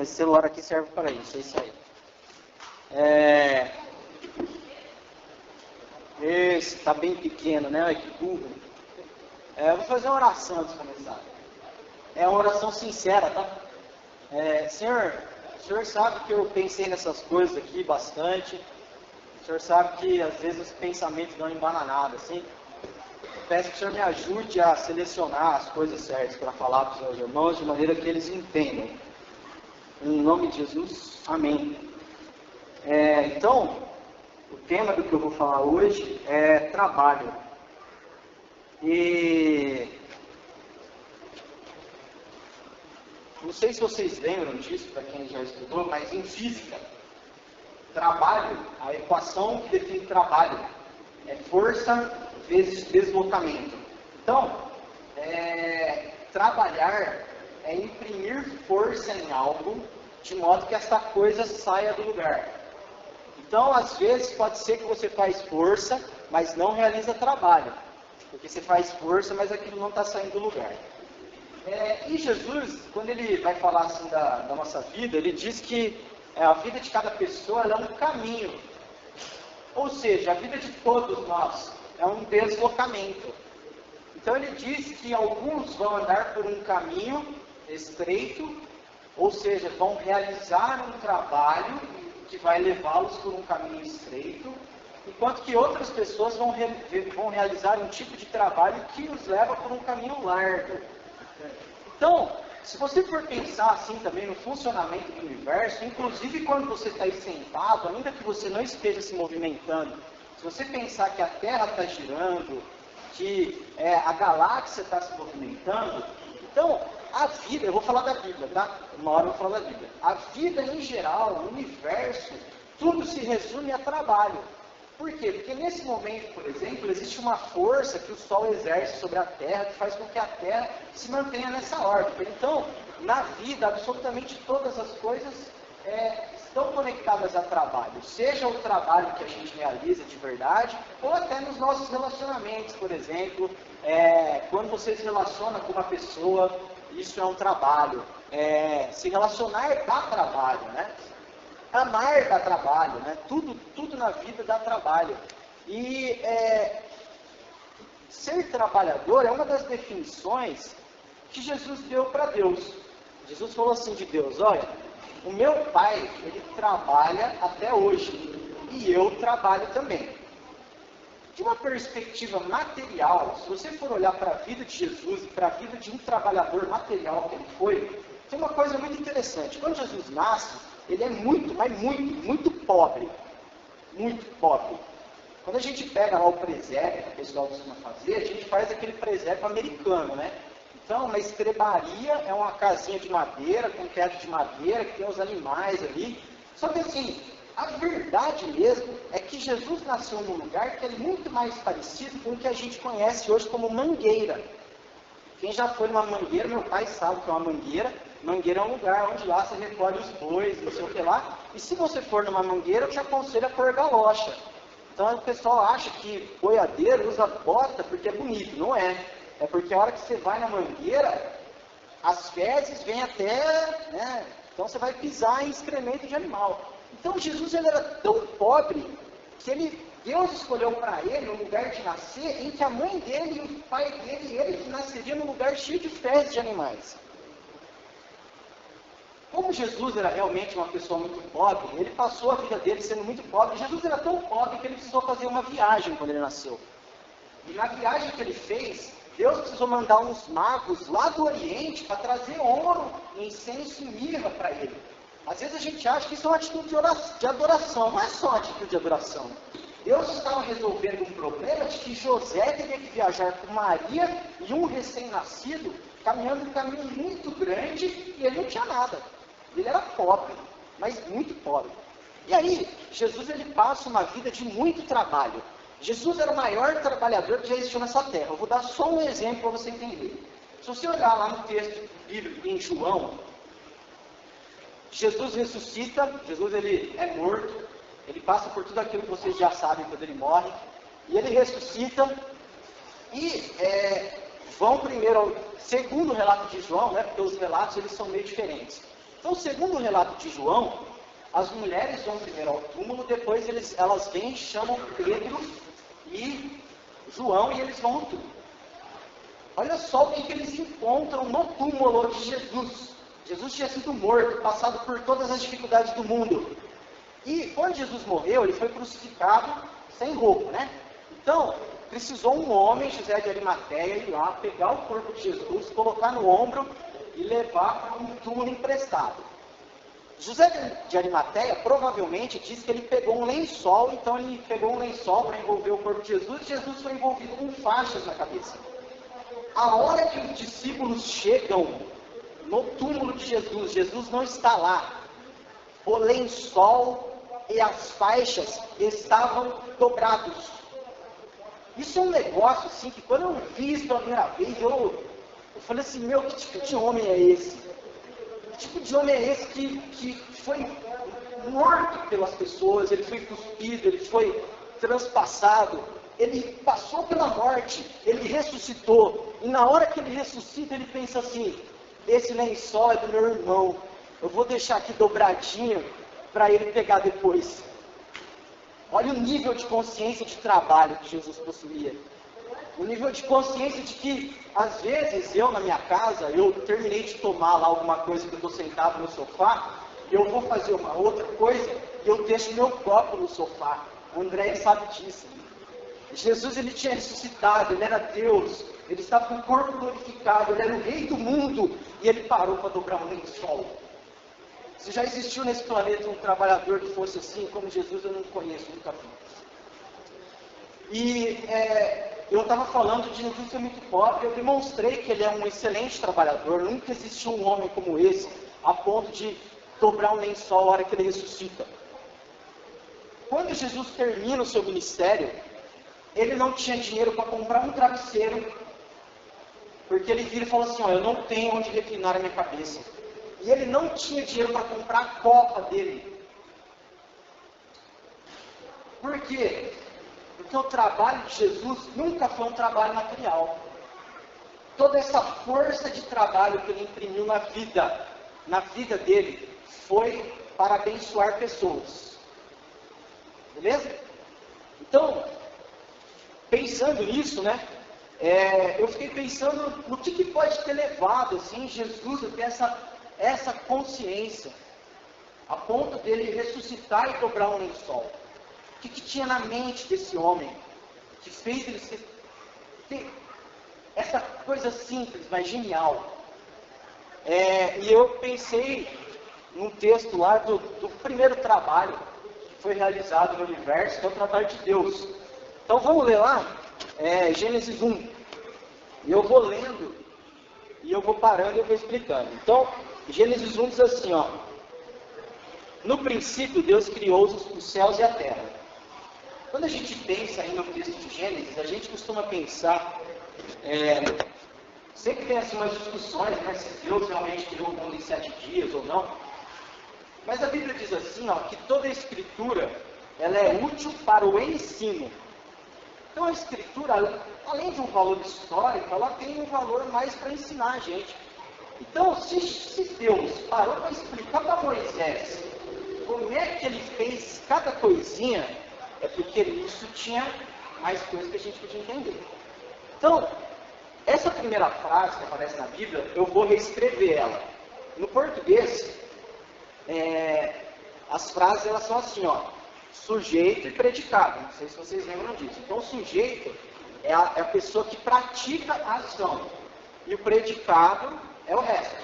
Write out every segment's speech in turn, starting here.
esse celular aqui serve para isso, é isso aí. Esse está bem pequeno, né? Olha que burro. Eu vou fazer uma oração antes de começar. É uma oração sincera, tá? Senhor, o Senhor sabe que eu pensei nessas coisas aqui bastante. O Senhor sabe que às vezes os pensamentos dão embananada, assim. Eu peço que o Senhor me ajude a selecionar as coisas certas para falar para os meus irmãos de maneira que eles entendam. Em nome de Jesus, amém. Então, o tema do que eu vou falar hoje é trabalho. E não sei se vocês lembram disso, para quem já estudou, mas em física, trabalho, a equação que define trabalho é força vezes deslocamento. Então, trabalhar é imprimir força em algo de modo que essa coisa saia do lugar. Então, às vezes, pode ser que você faz força, mas não realiza trabalho. Porque você faz força, mas aquilo não está saindo do lugar. E Jesus, quando ele vai falar assim da nossa vida, ele diz que a vida de cada pessoa é um caminho. Ou seja, a vida de todos nós é um deslocamento. Então ele diz que alguns vão andar por um caminho estreito, ou seja, vão realizar um trabalho que vai levá-los por um caminho estreito, enquanto que outras pessoas vão realizar um tipo de trabalho que os leva por um caminho largo. Então, se você for pensar assim também no funcionamento do universo, inclusive quando você está aí sentado, ainda que você não esteja se movimentando, se você pensar que a Terra está girando, que a galáxia está se movimentando, então a vida, eu vou falar da Bíblia, tá? Uma hora eu vou falar da Bíblia. A vida em geral, o universo, tudo se resume a trabalho. Por quê? Porque nesse momento, por exemplo, existe uma força que o Sol exerce sobre a Terra, que faz com que a Terra se mantenha nessa órbita. Então, na vida, absolutamente todas as coisas estão conectadas a trabalho. Seja o trabalho que a gente realiza de verdade, ou até nos nossos relacionamentos, por exemplo. Quando você se relaciona com uma pessoa, isso é um trabalho. Se relacionar dá trabalho, né? Amar dá trabalho, né? Tudo na vida dá trabalho. E ser trabalhador é uma das definições que Jesus deu para Deus. Jesus falou assim de Deus: olha, o meu Pai, ele trabalha até hoje, e eu trabalho também. De uma perspectiva material, se você for olhar para a vida de Jesus e para a vida de um trabalhador material que ele foi, tem uma coisa muito interessante. Quando Jesus nasce, ele é muito, mas muito pobre. Muito pobre. Quando a gente pega lá o presépio que o pessoal costuma fazer, a gente faz aquele presépio americano, né? Então, uma estrebaria é uma casinha de madeira, com teto de madeira, que tem os animais ali. Só que assim, a verdade mesmo é que Jesus nasceu num lugar que é muito mais parecido com o que a gente conhece hoje como mangueira. Quem já foi numa mangueira, meu pai sabe que é uma mangueira. Mangueira é um lugar onde lá você recolhe os bois, não sei o que lá. E se você for numa mangueira, eu te aconselho a pôr galocha. Então o pessoal acha que boiadeiro usa bota porque é bonito. Não é. É porque a hora que você vai na mangueira, as fezes vêm até, né? Então você vai pisar em excremento de animal. Então Jesus ele era tão pobre que Deus escolheu para ele um lugar de nascer em que a mãe dele e o pai dele, ele nasceria num lugar cheio de fezes de animais. Como Jesus era realmente uma pessoa muito pobre, ele passou a vida dele sendo muito pobre. Jesus era tão pobre que ele precisou fazer uma viagem quando ele nasceu. E na viagem que ele fez, Deus precisou mandar uns magos lá do Oriente para trazer ouro, incenso e mirra para ele. Às vezes a gente acha que isso é uma atitude de adoração, não é só uma atitude de adoração. Deus estava resolvendo um problema de que José teria que viajar com Maria e um recém-nascido, caminhando um caminho muito grande, e ele não tinha nada. Ele era pobre, mas muito pobre. E aí, Jesus ele passa uma vida de muito trabalho. Jesus era o maior trabalhador que já existiu nessa terra. Eu vou dar só um exemplo para você entender. Se você olhar lá no texto bíblico em João, Jesus ressuscita, Jesus ele é morto, ele passa por tudo aquilo que vocês já sabem quando ele morre, e ele ressuscita, e vão primeiro, segundo o relato de João, né, porque os relatos eles são meio diferentes. Então, segundo o relato de João, as mulheres vão primeiro ao túmulo, depois elas vêm e chamam Pedro e João e eles vão ao túmulo. Olha só o que eles encontram no túmulo de Jesus. Jesus tinha sido morto, passado por todas as dificuldades do mundo. E quando Jesus morreu, ele foi crucificado sem roupa, né? Então, precisou um homem, José de Arimateia, ir lá, pegar o corpo de Jesus, colocar no ombro e levar para um túmulo emprestado. José de Arimateia provavelmente diz que ele pegou um lençol, então ele pegou um lençol para envolver o corpo de Jesus, e Jesus foi envolvido com faixas na cabeça. A hora que os discípulos chegam no túmulo de Jesus, Jesus não está lá. O lençol e as faixas estavam dobrados. Isso é um negócio assim, que quando eu vi isso pela primeira vez, eu falei assim, meu, que tipo de homem é esse? Que tipo de homem é esse que foi morto pelas pessoas, ele foi cuspido, ele foi transpassado, ele passou pela morte, ele ressuscitou, e na hora que ele ressuscita, ele pensa assim, esse lençol é do meu irmão, eu vou deixar aqui dobradinho para ele pegar depois. Olha o nível de consciência de trabalho que Jesus possuía. O nível de consciência de que, às vezes, eu na minha casa, eu terminei de tomar lá alguma coisa que eu estou sentado no sofá, eu vou fazer uma outra coisa e eu deixo meu copo no sofá. O André sabe disso. Jesus, ele tinha ressuscitado, ele era Deus, ele estava com o corpo glorificado, ele era o rei do mundo, e ele parou para dobrar um lençol. Se já existiu nesse planeta um trabalhador que fosse assim, como Jesus, eu não conheço, nunca vi. E eu estava falando de Jesus ser muito pobre, eu demonstrei que ele é um excelente trabalhador, nunca existiu um homem como esse, a ponto de dobrar um lençol na hora que ele ressuscita. Quando Jesus termina o seu ministério, ele não tinha dinheiro para comprar um travesseiro, porque ele vira e fala assim, eu não tenho onde reclinar a minha cabeça. E ele não tinha dinheiro para comprar a copa dele. Por quê? Porque o trabalho de Jesus nunca foi um trabalho material. Toda essa força de trabalho que ele imprimiu na vida dele, foi para abençoar pessoas. Beleza? Então, pensando nisso, né? Eu fiquei pensando no que pode ter levado assim, Jesus a ter essa consciência, a ponto dele ressuscitar e dobrar um lençol. O que tinha na mente desse homem, que fez ele ter essa coisa simples, mas genial? E eu pensei num texto lá do primeiro trabalho que foi realizado no universo, que é o trabalho de Deus. Então vamos ler lá, Gênesis 1. E eu vou lendo, e eu vou parando e eu vou explicando. Então, Gênesis 1 diz assim, no princípio Deus criou os céus e a terra. Quando a gente pensa aí no texto de Gênesis, a gente costuma pensar, sempre tem assim umas discussões, né, se Deus realmente criou o mundo em 7 dias ou não. Mas a Bíblia diz assim, que toda a Escritura, ela é útil para o ensino. Então a Escritura, além de um valor histórico, ela tem um valor mais para ensinar a gente. Então, se Deus parou para explicar para Moisés como é que ele fez cada coisinha, é porque isso tinha mais coisas que a gente podia entender. Então, essa primeira frase que aparece na Bíblia, eu vou reescrever ela. No português, as frases elas são assim, sujeito e predicado. Não sei se vocês lembram disso. Então, o sujeito é a pessoa que pratica a ação. E o predicado é o resto.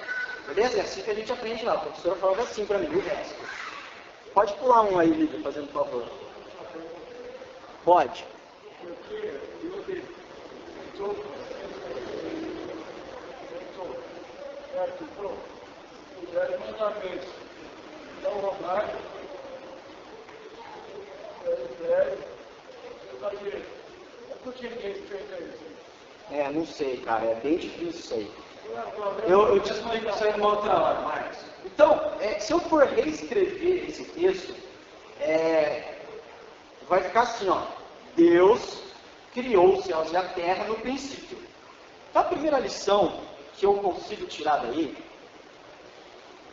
Beleza? É assim que a gente aprende lá. A professora falava assim para mim, o resto. Pode pular um aí, Lívia, fazendo favor. Pode. Não sei, cara. É bem difícil isso aí. Eu te explico isso aí numa outra hora, Marcos. Então, se eu for reescrever esse texto, vai ficar assim, Deus criou os céus e a terra no princípio. Então, a primeira lição que eu consigo tirar daí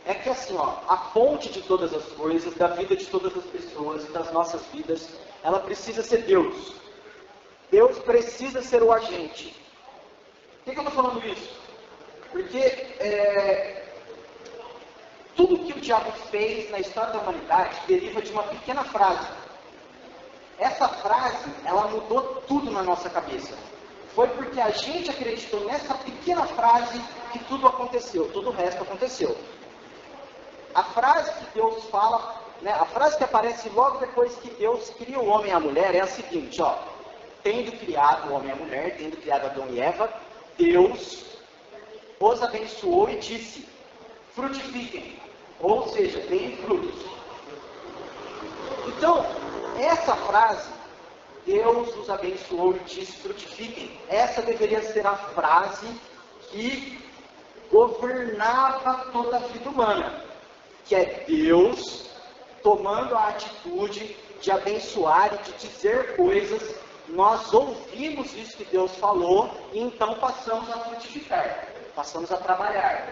é que assim, ó, a fonte de todas as coisas, da vida de todas as pessoas, das nossas vidas, ela precisa ser Deus. Deus precisa ser o agente. Por que eu estou falando isso? Porque tudo que o diabo fez na história da humanidade deriva de uma pequena frase. Essa frase, ela mudou tudo na nossa cabeça. Foi porque a gente acreditou nessa pequena frase que tudo aconteceu, todo o resto aconteceu. A frase que Deus fala, né, a frase que aparece logo depois que Deus cria o homem e a mulher é a seguinte, ó. Tendo criado o homem e a mulher, tendo criado Adão e Eva, Deus os abençoou e disse, frutifiquem, ou seja, deem frutos. Então, essa frase, Deus os abençoou e disse, frutifiquem, essa deveria ser a frase que governava toda a vida humana, que é Deus tomando a atitude de abençoar e de dizer coisas. Nós ouvimos isso que Deus falou e então passamos a frutificar, passamos a trabalhar.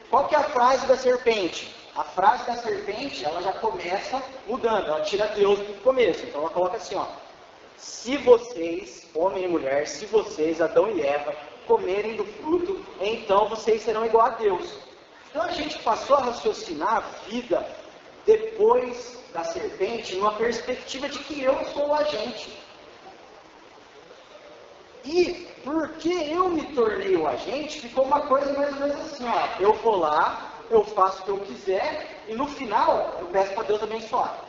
Qual que é a frase da serpente? A frase da serpente, ela já começa mudando, ela tira Deus do começo. Então ela coloca assim, ó. Se vocês, homem e mulher, se vocês, Adão e Eva, comerem do fruto, então vocês serão igual a Deus. Então a gente passou a raciocinar a vida depois da serpente numa perspectiva de que eu sou o agente. E porque eu me tornei o agente, ficou uma coisa mais ou menos assim, ó. Eu vou lá, eu faço o que eu quiser, e no final eu peço para Deus abençoar.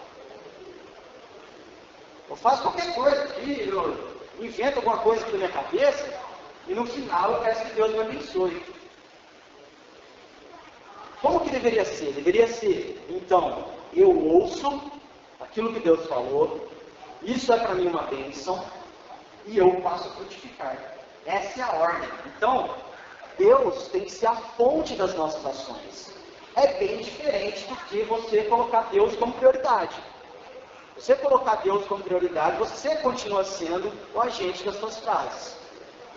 Eu faço qualquer coisa aqui, eu invento alguma coisa aqui na minha cabeça, e no final eu peço que Deus me abençoe. Como que deveria ser? Deveria ser, então, eu ouço aquilo que Deus falou, isso é para mim uma bênção, e eu passo a frutificar. Essa é a ordem. Então, Deus tem que ser a fonte das nossas ações. É bem diferente do que você colocar Deus como prioridade. Você colocar Deus como prioridade, você continua sendo o agente das suas frases.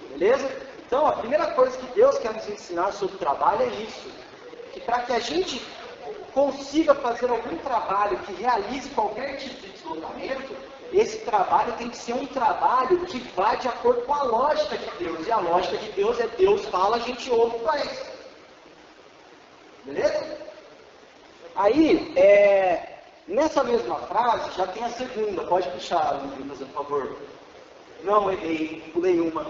Beleza? Então, a primeira coisa que Deus quer nos ensinar sobre o trabalho é isso. Que para que a gente consiga fazer algum trabalho que realize qualquer tipo de deslocamento, esse trabalho tem que ser um trabalho que vá de acordo com a lógica de Deus. E a lógica de Deus é Deus fala, a gente ouve e faz. Beleza? Aí, nessa mesma frase, já tem a segunda. Pode puxar, Lucas, por favor. Não, errei, pulei uma.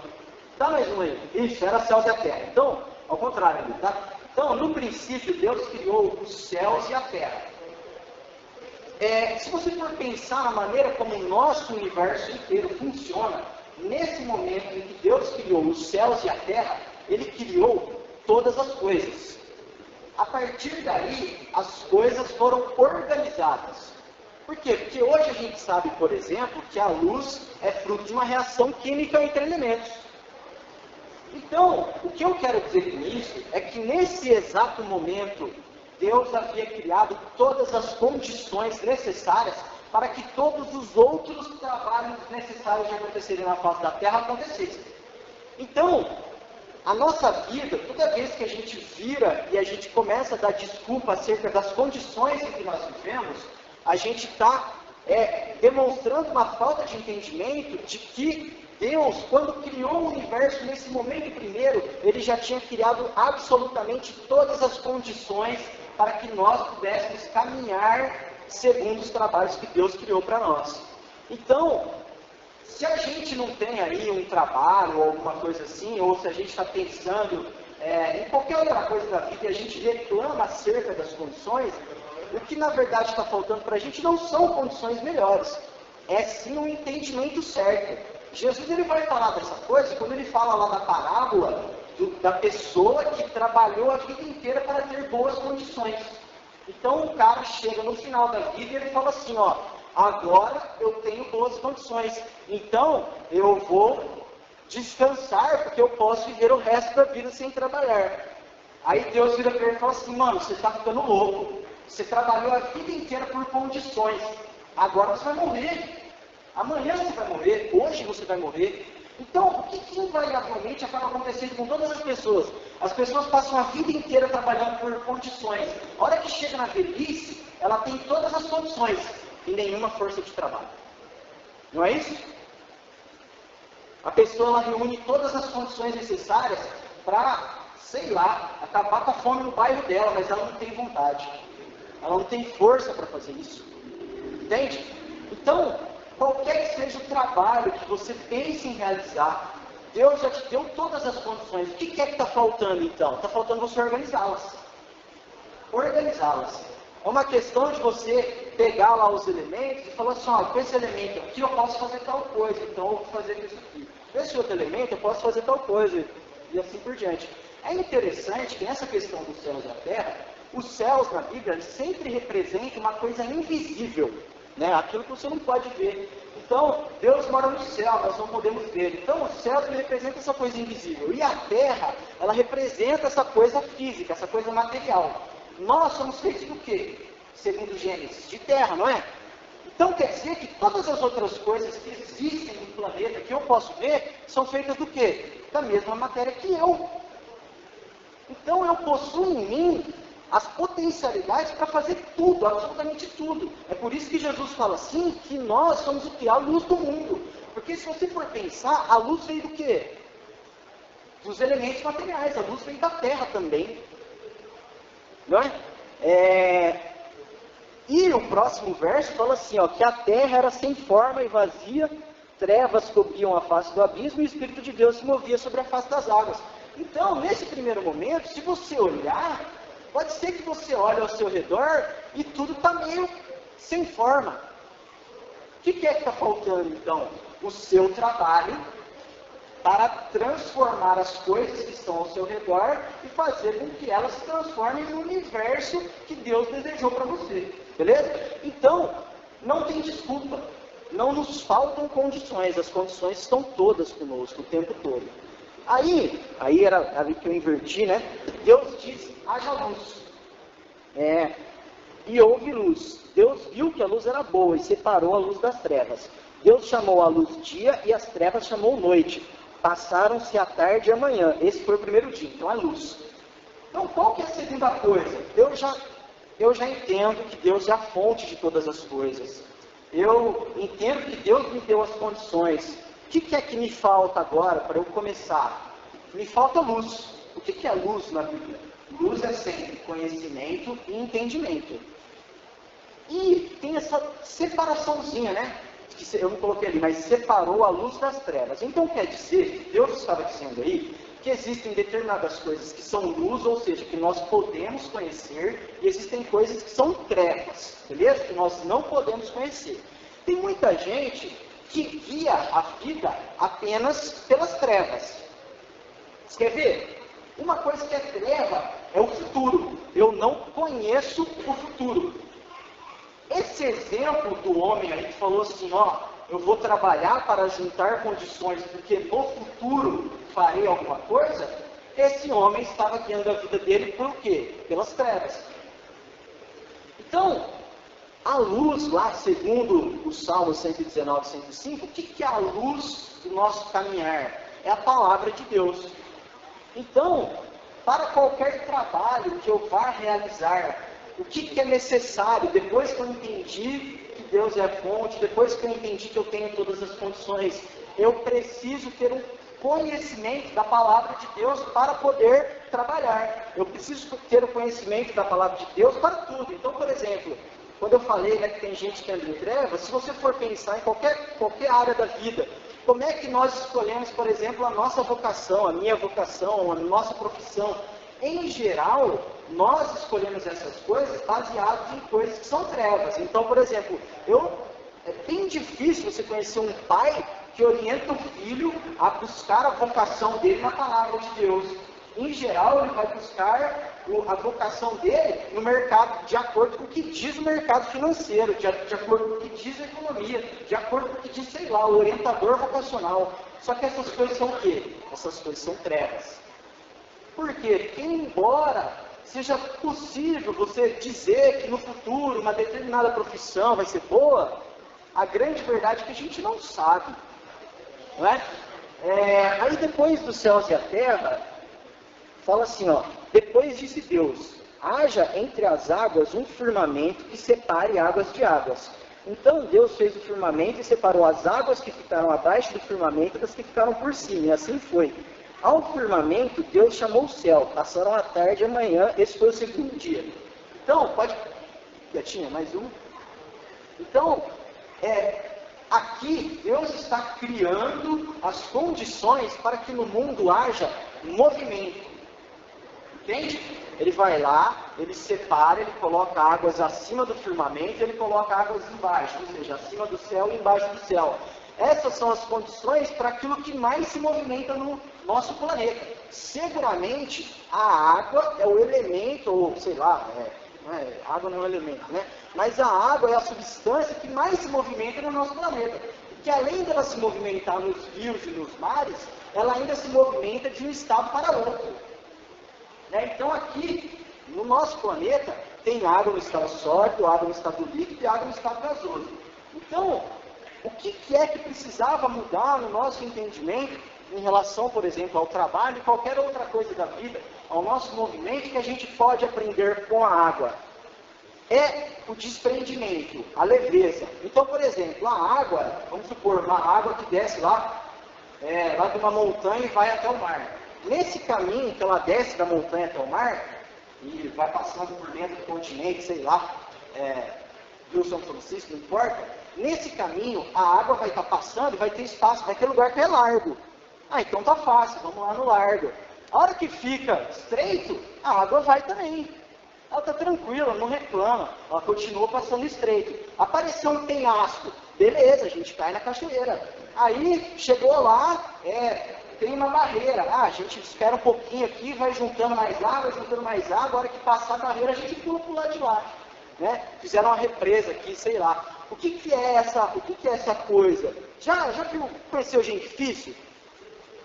Dá mais uma aí. Isso, era céus e a terra. Então, ao contrário, tá? Então, no princípio, Deus criou os céus e a terra. Se você for pensar na maneira como o nosso universo inteiro funciona, nesse momento em que Deus criou os céus e a terra, Ele criou todas as coisas. A partir daí, as coisas foram organizadas. Por quê? Porque hoje a gente sabe, por exemplo, que a luz é fruto de uma reação química entre elementos. Então, o que eu quero dizer com isso é que nesse exato momento, Deus havia criado todas as condições necessárias para que todos os outros trabalhos necessários de acontecerem na face da Terra acontecessem. Então, a nossa vida, toda vez que a gente vira e a gente começa a dar desculpa acerca das condições em que nós vivemos, a gente está demonstrando uma falta de entendimento de que Deus, quando criou o universo nesse momento primeiro, Ele já tinha criado absolutamente todas as condições para que nós pudéssemos caminhar segundo os trabalhos que Deus criou para nós. Então, se a gente não tem aí um trabalho ou alguma coisa assim, ou se a gente está pensando em qualquer outra coisa da vida e a gente reclama acerca das condições, o que na verdade está faltando para a gente não são condições melhores, é sim um entendimento certo. Jesus ele vai falar dessa coisa quando ele fala lá da parábola da pessoa que trabalhou a vida inteira para ter boas condições. Então o cara chega no final da vida e ele fala assim, ó, agora eu tenho boas condições, então eu vou descansar porque eu posso viver o resto da vida sem trabalhar. Aí Deus vira para ele e fala assim, mano, você está ficando louco, você trabalhou a vida inteira por condições, agora você vai morrer. Amanhã você vai morrer, hoje você vai morrer. Então, o que invariavelmente acaba acontecendo com todas as pessoas? As pessoas passam a vida inteira trabalhando por condições. A hora que chega na velhice, ela tem todas as condições e nenhuma força de trabalho. Não é isso? A pessoa ela reúne todas as condições necessárias para, sei lá, acabar com a fome no bairro dela, mas ela não tem vontade. Ela não tem força para fazer isso. Entende? Então, qualquer que seja o trabalho que você pense em realizar, Deus já te deu todas as condições. O que é que está faltando então? Está faltando você organizá-las. Organizá-las. É uma questão de você pegar lá os elementos e falar assim, com esse elemento aqui eu posso fazer tal coisa, então eu vou fazer isso aqui. Com esse outro elemento eu posso fazer tal coisa, e assim por diante. É interessante que nessa questão dos céus e da terra, os céus na Bíblia sempre representam uma coisa invisível, né? Aquilo que você não pode ver. Então, Deus mora no céu, nós não podemos ver. Então, o céu representa essa coisa invisível. E a terra, ela representa essa coisa física, essa coisa material. Nós somos feitos do quê? Segundo Gênesis, de terra, não é? Então quer dizer que todas as outras coisas que existem no planeta, que eu posso ver, são feitas do quê? Da mesma matéria que eu. Então eu possuo em mim as potencialidades para fazer tudo, absolutamente tudo. É por isso que Jesus fala assim, que nós somos o que? A luz do mundo. Porque se você for pensar, a luz veio do quê? Dos elementos materiais, a luz veio da terra também. Não é? E o próximo verso fala assim, que a terra era sem forma e vazia, trevas cobriam a face do abismo e o Espírito de Deus se movia sobre a face das águas. Então, nesse primeiro momento, se você olhar, pode ser que você olhe ao seu redor e tudo está meio sem forma. O que é que está faltando, então? O seu trabalho para transformar as coisas que estão ao seu redor e fazer com que elas se transformem no universo que Deus desejou para você. Beleza? Então, não tem desculpa. Não nos faltam condições. As condições estão todas conosco o tempo todo. Aí era ali que eu inverti, né? Deus disse, haja luz. E houve luz. Deus viu que a luz era boa e separou a luz das trevas. Deus chamou a luz dia e as trevas chamou noite. Passaram-se a tarde e a manhã. Esse foi o primeiro dia, então a luz. Então qual que é a segunda coisa? Eu já entendo que Deus é a fonte de todas as coisas. Eu entendo que Deus me deu as condições. O que é que me falta agora para eu começar? Me falta luz. O que é luz na Bíblia? Luz é sempre conhecimento e entendimento. E tem essa separaçãozinha, né? Que eu não coloquei ali, mas separou a luz das trevas. Então quer dizer, Deus estava dizendo aí, que existem determinadas coisas que são luz, ou seja, que nós podemos conhecer, e existem coisas que são trevas, beleza? Que nós não podemos conhecer. Tem muita gente que guia a vida apenas pelas trevas. Você quer ver? Uma coisa que é treva é o futuro. Eu não conheço o futuro. Esse exemplo do homem aí que falou assim, eu vou trabalhar para juntar condições, porque no futuro farei alguma coisa, esse homem estava guiando a vida dele por quê? Pelas trevas. Então, a luz lá, segundo o Salmo 119, 105, o que é a luz do nosso caminhar? É a palavra de Deus. Então, para qualquer trabalho que eu vá realizar, o que é necessário, depois que eu entendi que Deus é a fonte, depois que eu entendi que eu tenho todas as condições, eu preciso ter um conhecimento da palavra de Deus para poder trabalhar. Eu preciso ter o conhecimento da palavra de Deus para tudo. Então, por exemplo, quando eu falei que tem gente que anda em trevas, se você for pensar em qualquer área da vida, como é que nós escolhemos, por exemplo, a nossa vocação, a minha vocação, a nossa profissão? Em geral, nós escolhemos essas coisas baseadas em coisas que são trevas. Então, por exemplo, é bem difícil você conhecer um pai que orienta o filho a buscar a vocação dele na palavra de Deus. Em geral, ele vai buscar a vocação dele no mercado, de acordo com o que diz o mercado financeiro, de acordo com o que diz a economia, de acordo com o que diz, sei lá, o orientador vocacional. Só que essas coisas são o quê? Essas coisas são trevas. Por quê? Porque embora seja possível você dizer que no futuro uma determinada profissão vai ser boa, a grande verdade é que a gente não sabe. Não é? Aí depois dos céus e a terra, fala assim, ó, depois disse Deus, haja entre as águas um firmamento que separe águas de águas. Então Deus fez o firmamento e separou as águas que ficaram abaixo do firmamento das que ficaram por cima, e assim foi. Ao firmamento, Deus chamou o céu, passaram a tarde e a manhã, esse foi o segundo dia. Então, já tinha mais um? Então, aqui Deus está criando as condições para que no mundo haja movimento. Entende? Ele vai lá, ele separa, ele coloca águas acima do firmamento, ele coloca águas embaixo, ou seja, acima do céu e embaixo do céu. Essas são as condições para aquilo que mais se movimenta no nosso planeta. Seguramente, a água é o elemento, ou sei lá, água não é um elemento, né? Mas a água é a substância que mais se movimenta no nosso planeta. Que além dela se movimentar nos rios e nos mares, ela ainda se movimenta de um estado para outro. Então aqui, no nosso planeta, tem água no estado sólido, água no estado líquido e água no estado gasoso. Então, o que é que precisava mudar no nosso entendimento em relação, por exemplo, ao trabalho e qualquer outra coisa da vida, ao nosso movimento que a gente pode aprender com a água? É o desprendimento, a leveza. Então, por exemplo, a água, vamos supor, uma água que desce lá de uma montanha e vai até o mar. Nesse caminho que ela desce da montanha até o mar, e vai passando por dentro do continente, sei lá, Rio São Francisco, não importa, nesse caminho a água vai estar passando e vai ter espaço, vai ter lugar que é largo. Então tá fácil, vamos lá no largo. A hora que fica estreito, a água vai também. Ela está tranquila, não reclama, ela continua passando estreito. Apareceu um penhasco, beleza, a gente cai na cachoeira. Aí chegou lá, tem uma barreira, a gente espera um pouquinho aqui, vai juntando mais água, a hora que passar a barreira a gente pula para o lado de lá. Fizeram uma represa aqui, sei lá. O que é essa coisa? Já conheceu gente difícil?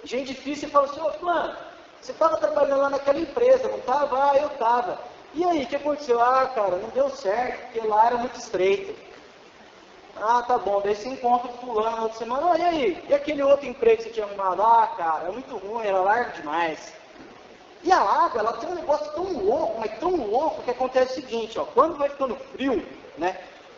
Gente difícil fala assim, fulano, você estava trabalhando lá naquela empresa, não estava? Eu estava. E aí, o que aconteceu? Cara, não deu certo, porque lá era muito estreito. Tá bom, daí você encontra o fulano na outra semana, e aí? E aquele outro emprego que você tinha arrumado? Cara, é muito ruim, era largo demais. E a água, ela tem um negócio tão louco, mas tão louco, que acontece o seguinte, quando vai ficando frio,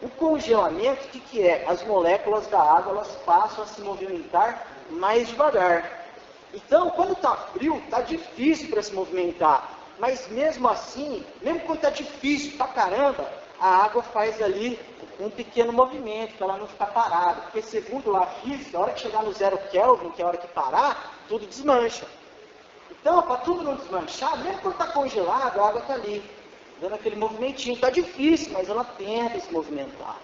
o congelamento, o que é? As moléculas da água, elas passam a se movimentar mais devagar. Então, quando está frio, está difícil para se movimentar. Mas mesmo assim, mesmo quando está difícil pra caramba, a água faz ali um pequeno movimento, para ela não ficar parada. Porque segundo a física, a hora que chegar no 0 Kelvin, que é a hora que parar, tudo desmancha. Então, para tudo não desmanchar, mesmo quando está congelado, a água está ali, dando aquele movimentinho. Está difícil, mas ela tenta se movimentar.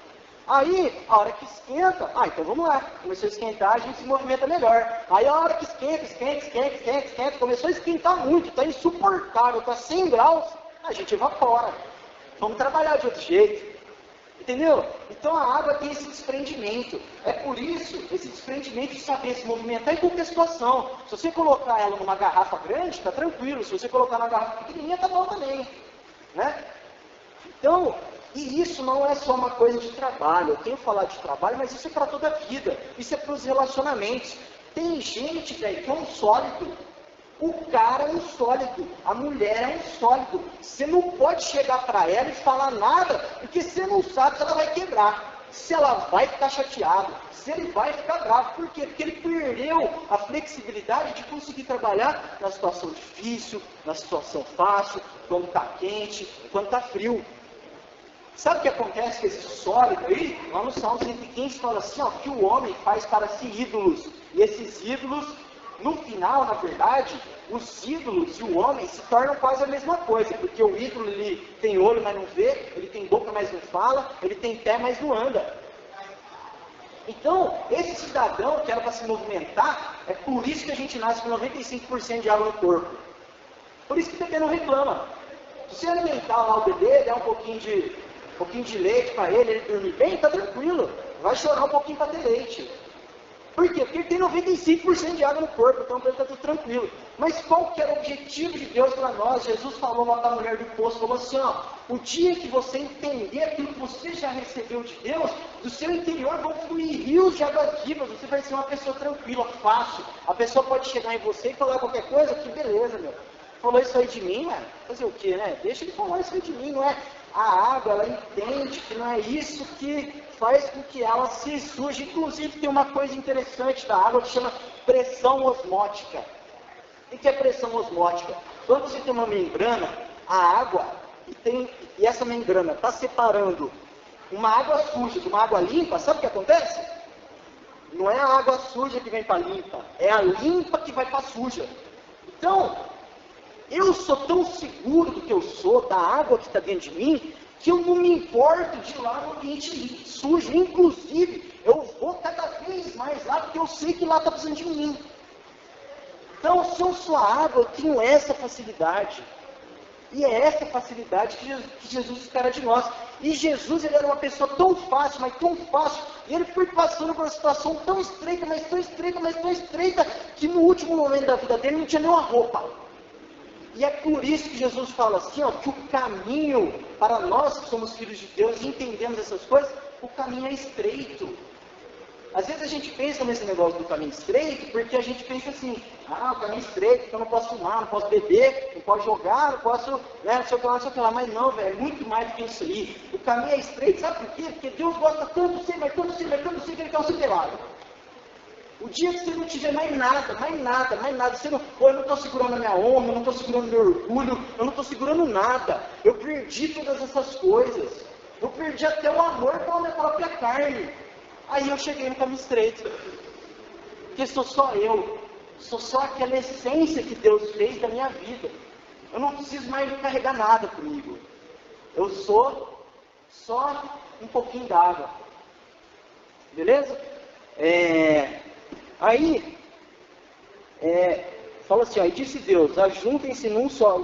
Aí, a hora que esquenta, então vamos lá. Começou a esquentar, a gente se movimenta melhor. Aí a hora que esquenta, começou a esquentar muito, está insuportável, está 100 graus, a gente evapora. Vamos trabalhar de outro jeito. Entendeu? Então a água tem esse desprendimento. É por isso, esse desprendimento de saber se movimentar em qualquer situação. Se você colocar ela numa garrafa grande, está tranquilo. Se você colocar numa garrafa pequenininha, está bom também. Então, e isso não é só uma coisa de trabalho. Eu tenho falado de trabalho, mas isso é para toda a vida. Isso é para os relacionamentos. Tem gente, que é um sólido. O cara é um sólido. A mulher é um sólido. Você não pode chegar para ela e falar nada, porque você não sabe se ela vai quebrar. Se ela vai ficar chateada. Se ele vai ficar bravo. Por quê? Porque ele perdeu a flexibilidade de conseguir trabalhar na situação difícil, na situação fácil, quando está quente, quando está frio. Sabe o que acontece com esse sólido aí? Lá no Salmo 115 fala assim, que o homem faz para si ídolos. E esses ídolos, no final, na verdade, os ídolos e o homem se tornam quase a mesma coisa. Porque o ídolo, ele tem olho, mas não vê. Ele tem boca, mas não fala. Ele tem pé, mas não anda. Então, esse cidadão que era para se movimentar, é por isso que a gente nasce com 95% de água no corpo. Por isso que o bebê não reclama. Se você alimentar lá o bebê, der um pouquinho de leite para ele dormir bem, está tranquilo. Vai chorar um pouquinho para ter leite. Por quê? Porque ele tem 95% de água no corpo, então para ele está tudo tranquilo. Mas qual que era o objetivo de Deus para nós? Jesus falou lá para a mulher do poço, falou assim, ó, o dia que você entender aquilo que você já recebeu de Deus, do seu interior vão fluir rios de água viva, você vai ser uma pessoa tranquila, fácil. A pessoa pode chegar em você e falar qualquer coisa, que beleza, meu. Falou isso aí de mim, mano? Fazer o quê, né? Deixa ele falar isso aí de mim, não é? A água, ela entende que não é isso que faz com que ela se suje. Inclusive, tem uma coisa interessante da água que chama pressão osmótica. O que é pressão osmótica? Quando você tem uma membrana, a água, e essa membrana está separando uma água suja de uma água limpa, sabe o que acontece? Não é a água suja que vem para a limpa, é a limpa que vai para a suja. Então, eu sou tão seguro do que eu sou, da água que está dentro de mim, que eu não me importo de ir lá no ambiente sujo. Inclusive, eu vou cada vez mais lá, porque eu sei que lá está precisando de mim. Então, se eu sou a água, eu tenho essa facilidade. E é essa facilidade que Jesus espera de nós. E Jesus, ele era uma pessoa tão fácil, mas tão fácil. E ele foi passando por uma situação tão estreita, mas tão estreita, mas tão estreita, que no último momento da vida dele não tinha nenhuma roupa. E é por isso que Jesus fala assim, ó, que o caminho, para nós que somos filhos de Deus e entendemos essas coisas, o caminho é estreito. Às vezes a gente pensa nesse negócio do caminho estreito, porque a gente pensa assim, o caminho estreito, porque eu não posso fumar, não posso beber, não posso jogar, não posso, né, não sei o que lá, não sei o que lá. Mas não, velho, é muito mais do que isso aí. O caminho é estreito, sabe por quê? Porque Deus gosta tanto de você, mas tanto de você, mas tanto de você, que ele quer você pelado. O dia que você não tiver mais nada, você não, eu não estou segurando a minha honra, eu não estou segurando meu orgulho, eu não estou segurando nada. Eu perdi todas essas coisas. Eu perdi até o amor pela minha própria carne. Aí eu cheguei no caminho estreito. Porque sou só eu. Sou só aquela essência que Deus fez da minha vida. Eu não preciso mais carregar nada comigo. Eu sou só um pouquinho d'água. Beleza? Aí, fala assim, ó, e disse Deus, ajuntem-se num só,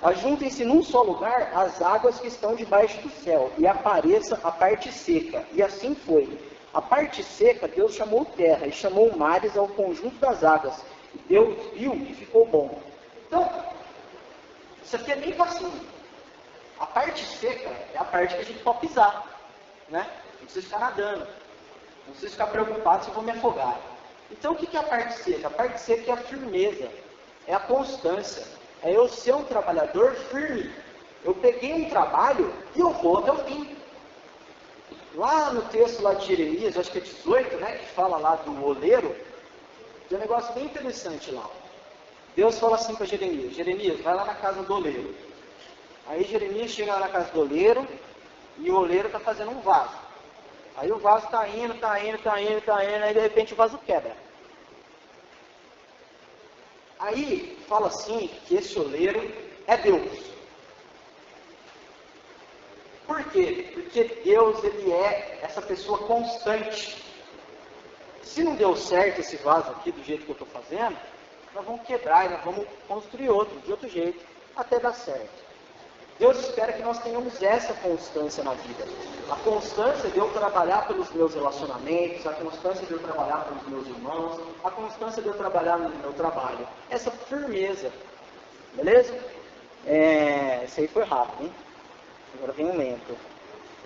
ajuntem-se num só lugar as águas que estão debaixo do céu, e apareça a parte seca. E assim foi. A parte seca, Deus chamou terra, e chamou mares ao conjunto das águas. E Deus viu e ficou bom. Então, isso aqui é bem facinho. A parte seca é a parte que a gente pode pisar, né? Não precisa ficar nadando. Não precisa ficar preocupado se eu vou me afogar. Então, o que é a parte seca? A parte seca é a firmeza, é a constância, é eu ser um trabalhador firme. Eu peguei um trabalho e eu vou até o fim. Lá no texto lá de Jeremias, acho que é 18, né, que fala lá do oleiro, tem um negócio bem interessante lá. Deus fala assim para Jeremias, Jeremias, vai lá na casa do oleiro. Aí Jeremias chega lá na casa do oleiro, e o oleiro está fazendo um vaso. Aí o vaso está indo, aí de repente o vaso quebra. Aí fala assim que esse oleiro é Deus. Por quê? Porque Deus, ele é essa pessoa constante. Se não deu certo esse vaso aqui do jeito que eu estou fazendo, nós vamos quebrar e nós vamos construir outro, de outro jeito, até dar certo. Deus espera que nós tenhamos essa constância na vida. A constância de eu trabalhar pelos meus relacionamentos, a constância de eu trabalhar pelos meus irmãos, a constância de eu trabalhar no meu trabalho. Essa firmeza. Beleza? Isso aí foi rápido, hein? Agora vem um lento.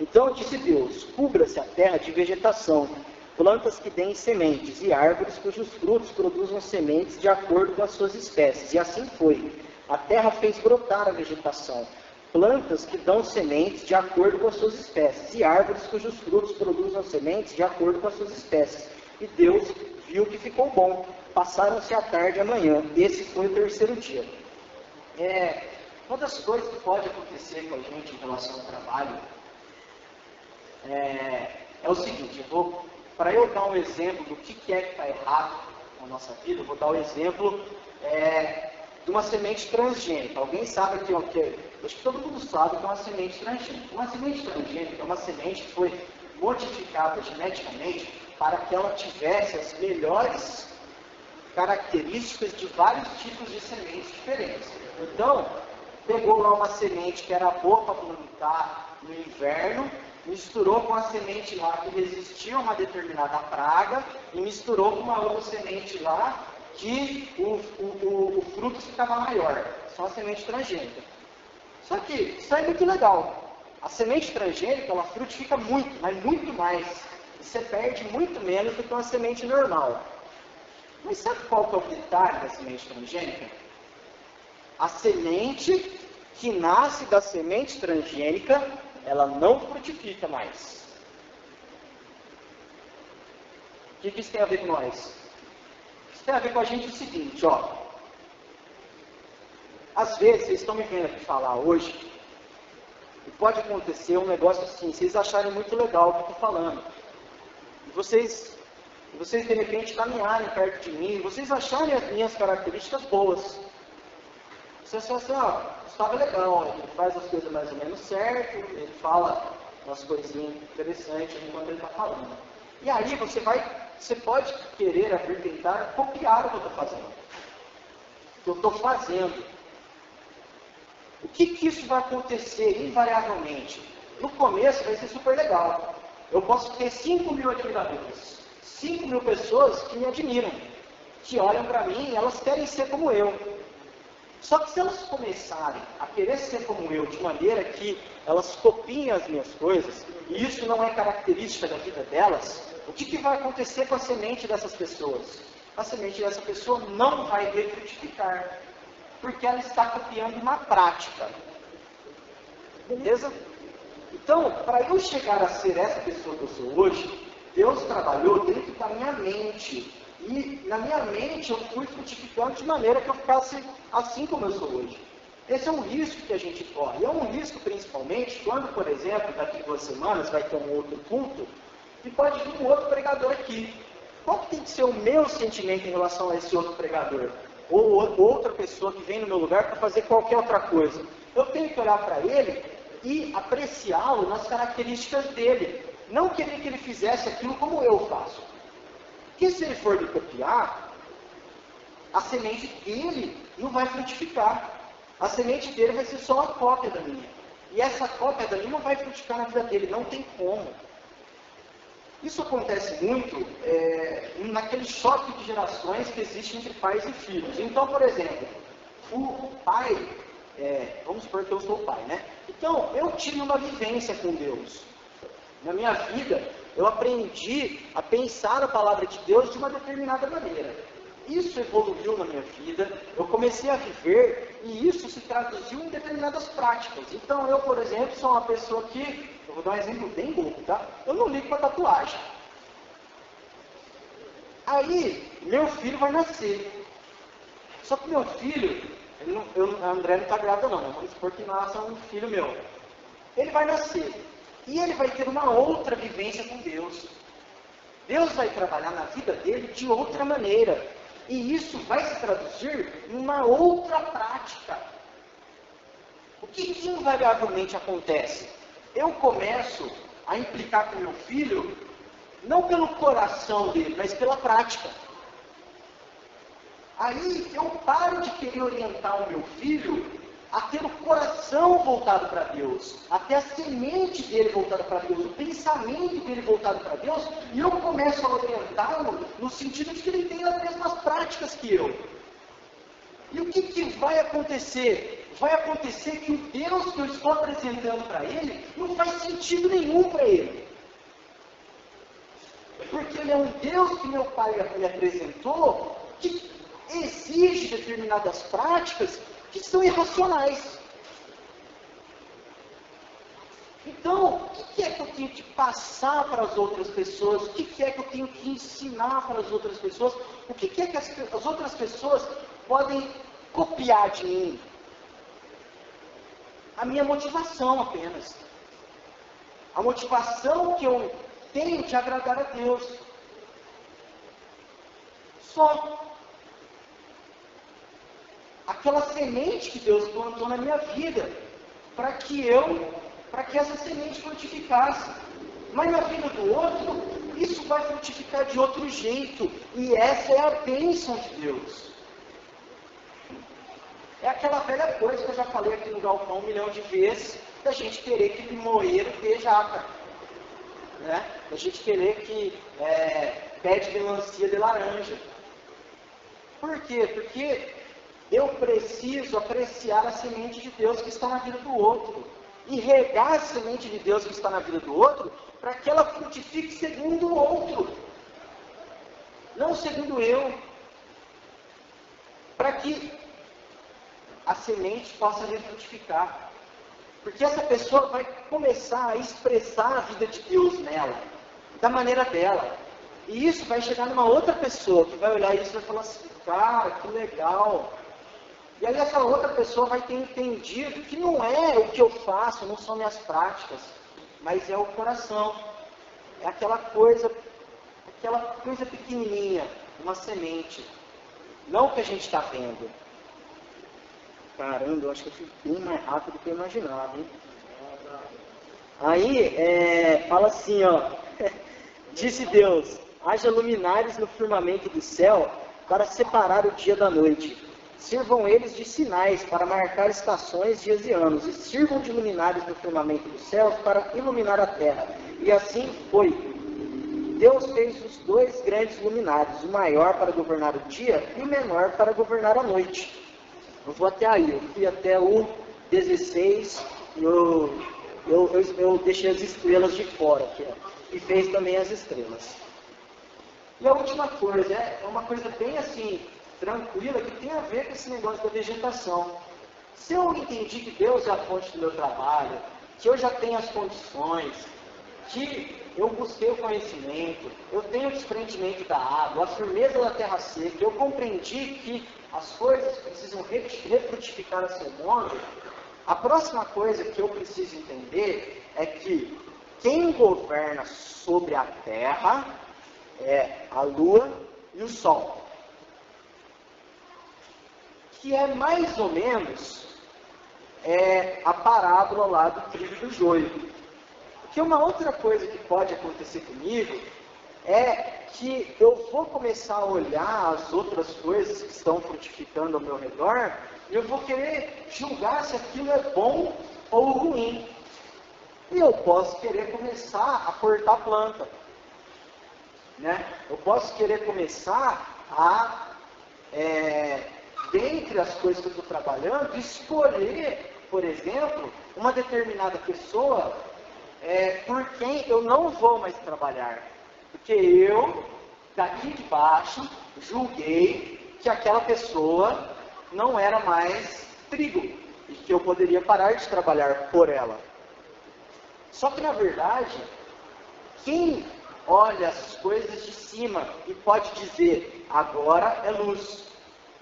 Então disse Deus, cubra-se a terra de vegetação, plantas que deem sementes e árvores cujos frutos produzam sementes de acordo com as suas espécies. E assim foi. A terra fez brotar a vegetação, plantas que dão sementes de acordo com as suas espécies, e árvores cujos frutos produzam sementes de acordo com as suas espécies. E Deus viu que ficou bom. Passaram-se a tarde e a manhã. Esse foi o terceiro dia. Uma das coisas que pode acontecer com a gente em relação ao trabalho é o seguinte, para eu dar um exemplo do que é que está errado na nossa vida, eu vou dar o exemplo de uma semente transgênica. Alguém sabe acho que todo mundo sabe que é uma semente transgênica. Uma semente transgênica é uma semente que foi modificada geneticamente para que ela tivesse as melhores características de vários tipos de sementes diferentes. Então, pegou lá uma semente que era boa para plantar no inverno misturou com a semente lá que resistia a uma determinada praga e misturou com uma outra semente lá que o fruto ficava maior. Só a semente transgênica. Só que isso é muito legal. A semente transgênica, ela frutifica muito, mas muito mais. E você perde muito menos do que uma semente normal. Mas sabe qual que é o detalhe da semente transgênica? A semente que nasce da semente transgênica, ela não frutifica mais. O que isso tem a ver com nós? Isso tem a ver com a gente o seguinte, ó. Às vezes, vocês estão me vendo aqui falar hoje, e pode acontecer um negócio assim, vocês acharem muito legal o que eu estou falando. E vocês de repente caminharem perto de mim, vocês acharem as minhas características boas. Vocês falam assim, ó, Gustavo é legal, ele faz as coisas mais ou menos certo, ele fala umas coisinhas interessantes enquanto ele está falando. E aí você pode querer tentar copiar o que eu estou fazendo. O que eu estou fazendo. O que isso vai acontecer invariavelmente? No começo vai ser super legal. Eu posso ter 5.000 admiradores. 5.000 pessoas que me admiram. Que olham para mim e elas querem ser como eu. Só que se elas começarem a querer ser como eu, de maneira que elas copiem as minhas coisas, e isso não é característica da vida delas, o que vai acontecer com a semente dessas pessoas? A semente dessa pessoa não vai frutificar. Porque ela está copiando uma prática. Beleza? Então, para eu chegar a ser essa pessoa que eu sou hoje, Deus trabalhou dentro da minha mente. E na minha mente eu fui frutificando de maneira que eu ficasse assim como eu sou hoje. Esse é um risco que a gente corre. E é um risco principalmente quando, por exemplo, daqui a 2 semanas vai ter um outro culto e pode vir um outro pregador aqui. Qual que tem que ser o meu sentimento em relação a esse outro pregador? Ou outra pessoa que vem no meu lugar para fazer qualquer outra coisa. Eu tenho que olhar para ele e apreciá-lo nas características dele. Não querer que ele fizesse aquilo como eu faço. Porque se ele for me copiar, a semente dele não vai frutificar. A semente dele vai ser só uma cópia da minha. E essa cópia da minha não vai frutificar na vida dele. Não tem como. Isso acontece muito naquele choque de gerações que existe entre pais e filhos. Então, por exemplo, o pai, vamos supor que eu sou o pai, né? Então, eu tive uma vivência com Deus. Na minha vida, eu aprendi a pensar a palavra de Deus de uma determinada maneira. Isso evoluiu na minha vida, eu comecei a viver e isso se traduziu em determinadas práticas. Então, eu, por exemplo, sou uma pessoa que, eu vou dar um exemplo bem bobo, tá? Eu não ligo para tatuagem. Aí, meu filho vai nascer. Só que meu filho, a André não está grávida não, vamos supor que nasça um filho meu. Ele vai nascer. E ele vai ter uma outra vivência com Deus. Deus vai trabalhar na vida dele de outra maneira. E isso vai se traduzir em uma outra prática. O que invariavelmente acontece? Eu começo a implicar com meu filho, não pelo coração dele, mas pela prática. Aí eu paro de querer orientar o meu filho a ter o coração voltado para Deus, a ter a semente dele voltada para Deus, o pensamento dele voltado para Deus, e eu começo a orientá-lo no sentido de que ele tenha as mesmas práticas que eu. E o que vai acontecer? Vai acontecer que o Deus que eu estou apresentando para ele não faz sentido nenhum para ele. Porque ele é um Deus que meu pai me apresentou, que exige determinadas práticas que são irracionais. Então, o que é que eu tenho que passar para as outras pessoas? O que é que eu tenho que ensinar para as outras pessoas? O que é que as outras pessoas podem copiar de mim? A minha motivação apenas. A motivação que eu tenho de agradar a Deus. Só. Aquela semente que Deus plantou na minha vida, para que essa semente frutificasse. Mas na vida do outro, isso vai frutificar de outro jeito. E essa é a bênção de Deus. É aquela velha coisa que eu já falei aqui no galpão 1 milhão de vezes, da gente querer que limoeiro dê jaca. né? A gente querer que pé de melancia de laranja. Por quê? Porque eu preciso apreciar a semente de Deus que está na vida do outro. E regar a semente de Deus que está na vida do outro, para que ela frutifique segundo o outro. Não segundo eu. Para que a semente possa frutificar. Porque essa pessoa vai começar a expressar a vida de Deus nela, da maneira dela. E isso vai chegar numa outra pessoa, que vai olhar isso e vai falar assim, cara, que legal. E aí essa outra pessoa vai ter entendido que não é o que eu faço, não são minhas práticas, mas é o coração. É aquela coisa pequenininha, uma semente. Não o que a gente está vendo. Caramba, eu acho que eu fui bem mais rápido do que eu imaginava, hein? Aí, fala assim, ó. Disse Deus, haja luminares no firmamento do céu para separar o dia da noite. Sirvam eles de sinais para marcar estações, dias e anos. E sirvam de luminares no firmamento dos céus para iluminar a terra. E assim foi. Deus fez os dois grandes luminares, o maior para governar o dia e o menor para governar a noite. Eu vou até aí, eu fui até o 16, eu deixei as estrelas de fora aqui, ó, e fez também as estrelas. E a última coisa, é uma coisa bem assim, tranquila, que tem a ver com esse negócio da vegetação. Se eu entendi que Deus é a fonte do meu trabalho, que eu já tenho as condições, que eu busquei o conhecimento, eu tenho o desprendimento da água, a firmeza da terra seca, eu compreendi que as coisas precisam refrutificar no seu mundo, a próxima coisa que eu preciso entender é que quem governa sobre a terra é a lua e o sol. Que é mais ou menos a parábola lá do trigo e do joio. Porque uma outra coisa que pode acontecer comigo é que eu vou começar a olhar as outras coisas que estão frutificando ao meu redor e eu vou querer julgar se aquilo é bom ou ruim. E eu posso querer começar a cortar planta. Né? Eu posso querer começar a, dentre as coisas que eu estou trabalhando, escolher, por exemplo, uma determinada pessoa por quem eu não vou mais trabalhar. Porque eu, daqui de baixo, julguei que aquela pessoa não era mais trigo e que eu poderia parar de trabalhar por ela. Só que, na verdade, quem olha as coisas de cima e pode dizer, agora é luz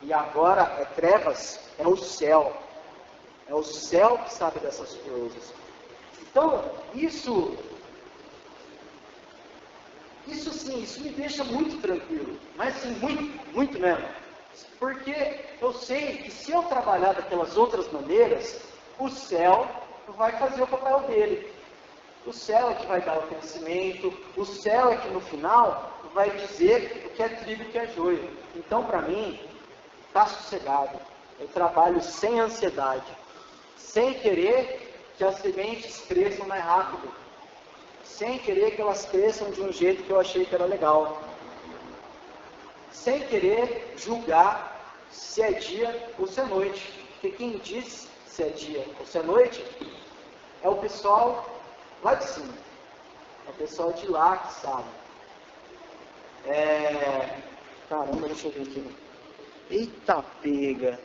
e agora é trevas, é o céu. É o céu que sabe dessas coisas. Então, isso sim, isso me deixa muito tranquilo, mas sim, muito, muito mesmo. Porque eu sei que se eu trabalhar daquelas outras maneiras, o céu vai fazer o papel dele. O céu é que vai dar o conhecimento, o céu é que no final vai dizer o que é trigo e o que é joio. Então, para mim, está sossegado. Eu trabalho sem ansiedade, sem querer que as sementes cresçam mais rápido, sem querer que elas cresçam de um jeito que eu achei que era legal, sem querer julgar se é dia ou se é noite, porque quem diz se é dia ou se é noite é o pessoal lá de cima, é o pessoal de lá que sabe. Caramba, deixa eu ver aqui. Eita pega!